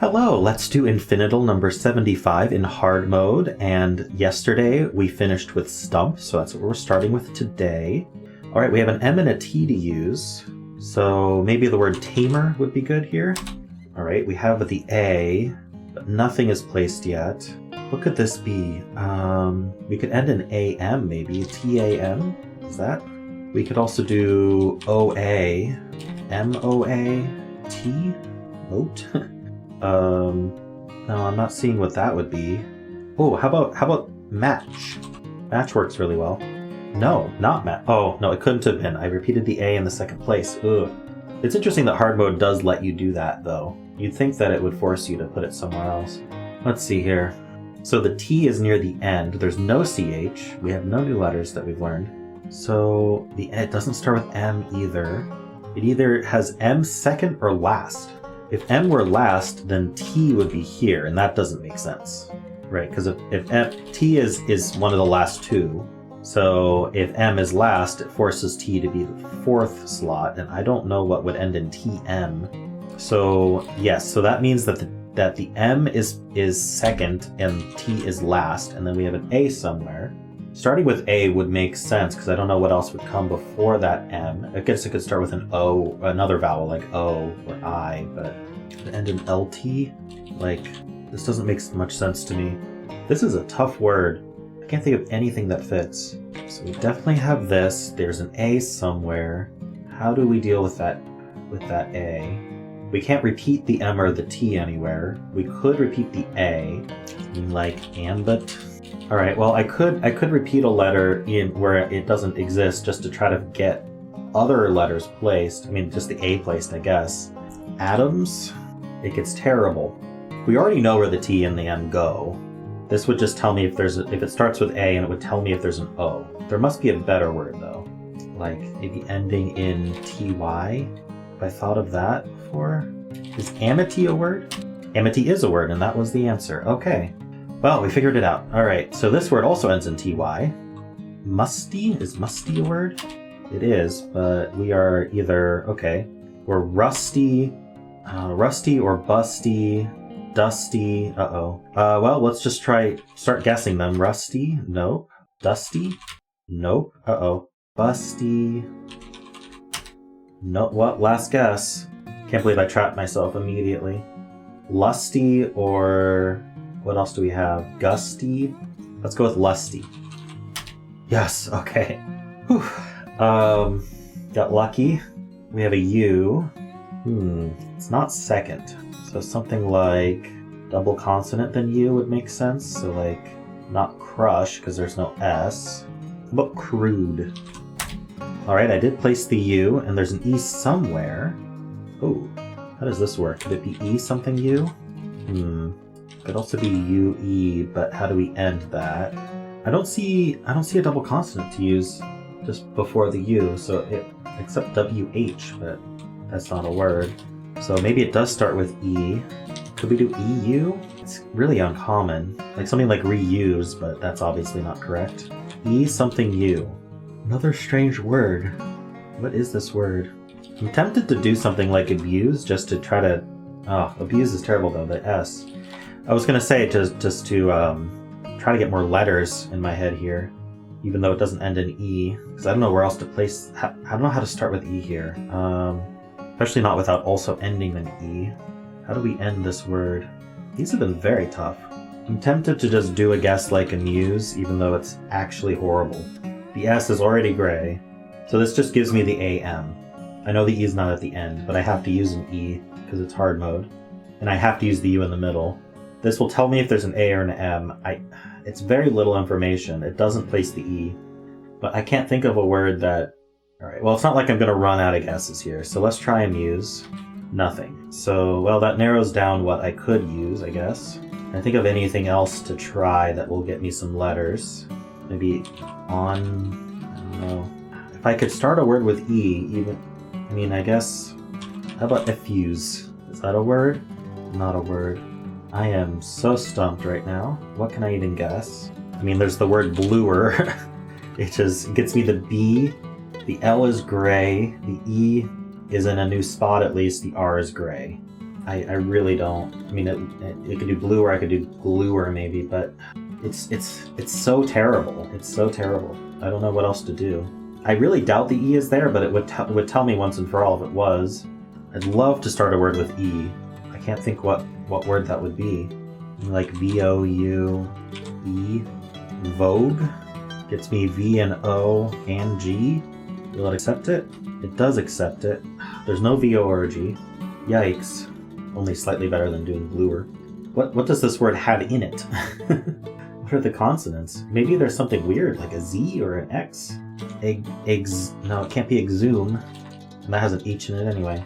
Hello, let's do Infinidle number 75 in hard mode, and yesterday we finished with stump, so that's what we're starting with today. Alright, we have an M and a T to use, so maybe the word tamer would be good here. Alright, we have the A, but nothing is placed yet. What could this be? We could end in AM maybe, T-A-M, is that? We could also do O-A, M-O-A, T, moat? No, I'm not seeing what that would be. Oh, how about match? Match works really well. No, not match. Oh, no, it couldn't have been. I repeated the A in the second place. Ugh. It's interesting that hard mode does let you do that, though. You'd think that it would force you to put it somewhere else. Let's see here. So the T is near the end. There's no CH. We have no new letters that we've learned. So it doesn't start with M either. It either has M second or last. If M were last, then T would be here, and that doesn't make sense, right? Because if T is one of the last two, so if M is last, it forces T to be the fourth slot, and I don't know what would end in TM. So yes, so that means that the M is second and T is last, and then we have an A somewhere. Starting with A would make sense because I don't know what else would come before that M. I guess it could start with an O, another vowel like O or I, but to end in LT, like, this doesn't make much sense to me. This is a tough word. I can't think of anything that fits. So we definitely have this. There's an A somewhere. How do we deal with that A? We can't repeat the M or the T anywhere. We could repeat the A, like ambit. All right, well, I could repeat a letter in where it doesn't exist just to try to get other letters placed. I mean, just the A placed, I guess. Atoms, it gets terrible. We already know where the T and the M go. This would just tell me if it starts with A, and it would tell me if there's an O. There must be a better word though, like maybe ending in TY. Have I thought of that before? Is amity a word? Amity is a word, and that was the answer. Okay. Well, we figured it out. All right, so this word also ends in TY. Musty? Is musty a word? It is, but we are either, okay, we're rusty or busty, dusty, well, let's just start guessing them. Rusty? Nope. Dusty? Nope. Busty? Nope. What? Last guess. Can't believe I trapped myself immediately. Lusty or... what else do we have? Gusty? Let's go with lusty. Yes, okay. Whew. Got lucky. We have a U. It's not second. So something like double consonant than U would make sense. So like not crush because there's no S. How about crude? Alright, I did place the U and there's an E somewhere. Oh, how does this work? Could it be E something U? Could also be UE, but how do we end that? I don't see a double consonant to use just before the U, so except WH, but that's not a word. So maybe it does start with E. Could we do EU? It's really uncommon. Like something like reuse, but that's obviously not correct. E something U. Another strange word. What is this word? I'm tempted to do something like abuse just to try to... Oh, abuse is terrible though, the S. I was gonna say just to try to get more letters in my head here, even though it doesn't end in E, because I don't know where else to place. I don't know how to start with E here, especially not without also ending in E. How do we end this word? These have been very tough. I'm tempted to just do a guess like amuse, even though it's actually horrible. The S is already gray, so this just gives me the AM. I know the E is not at the end, but I have to use an E because it's hard mode, and I have to use the U in the middle. This will tell me if there's an A or an M. It's very little information. It doesn't place the E. But I can't think of a word that... Alright, well, it's not like I'm going to run out of guesses here. So let's try amuse. Nothing. So, well, that narrows down what I could use, I guess. I think of anything else to try that will get me some letters. Maybe on... I don't know. If I could start a word with E, even... I mean, I guess... How about effuse? Is that a word? Not a word. I am so stumped right now. What can I even guess? I mean, there's the word bluer. It just gets me the B. The L is gray. The E is in a new spot at least. The R is gray. I really don't. I mean, it could do blue or I could do gluer maybe, but it's so terrible. It's so terrible. I don't know what else to do. I really doubt the E is there, but it would tell me once and for all if it was. I'd love to start a word with E. I can't think what word that would be. Like V-O-U-E. Vogue gets me V and O and G. Will it accept it? It does accept it. There's no V, O, or G. Yikes. Only slightly better than doing bluer. What does this word have in it? What are the consonants? Maybe there's something weird, like a Z or an X. No, it can't be exhume. And that has an H in it anyway.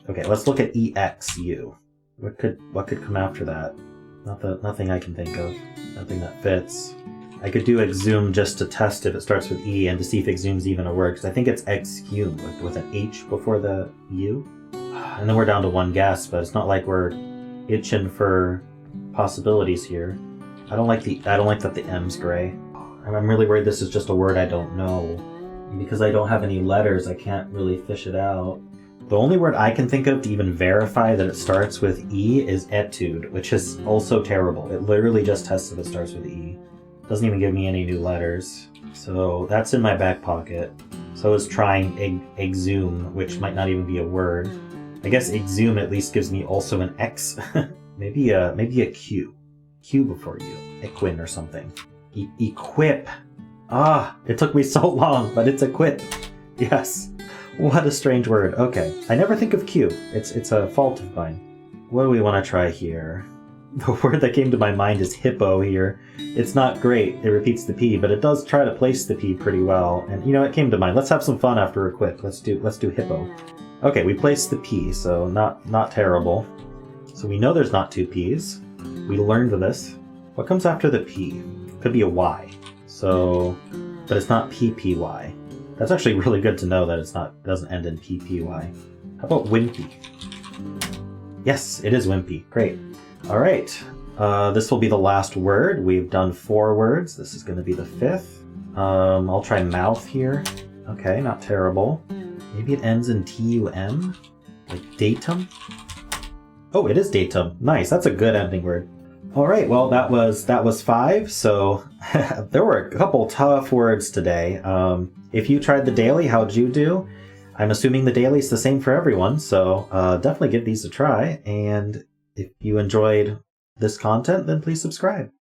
Okay, let's look at EXU. What could come after that? Nothing I can think of. Nothing that fits. I could do exhume just to test if it starts with E and to see if exhume's even a word, because I think it's exhume with an H before the U. And then we're down to one guess, but it's not like we're itching for possibilities here. I don't like that the M's gray. I'm really worried this is just a word I don't know. And because I don't have any letters, I can't really fish it out. The only word I can think of to even verify that it starts with E is etude, which is also terrible. It literally just tests if it starts with E. Doesn't even give me any new letters. So that's in my back pocket. So is trying exhume, which might not even be a word. I guess exhume at least gives me also an X. maybe a Q. Q before U. Equine or something. Equip. Ah, it took me so long, but it's equip. Yes. What a strange word. Okay. I never think of Q. It's a fault of mine. What do we want to try here? The word that came to my mind is hippo here. It's not great. It repeats the P, but it does try to place the P pretty well. And you know, it came to mind. Let's have some fun after equip. Let's do hippo. Okay, we placed the P, so not terrible. So we know there's not two P's. We learned this. What comes after the P? Could be a Y. So, but it's not PPY. That's actually really good to know that it doesn't end in PPY. How about wimpy? Yes, it is wimpy. Great. All right. This will be the last word. We've done 4 words. This is going to be the 5th. I'll try mouth here. Okay, not terrible. Maybe it ends in TUM, like datum. Oh, it is datum. Nice. That's a good ending word. All right. Well, that was 5. So there were a couple tough words today. If you tried the daily, how'd you do? I'm assuming the daily is the same for everyone. So definitely give these a try. And if you enjoyed this content, then please subscribe.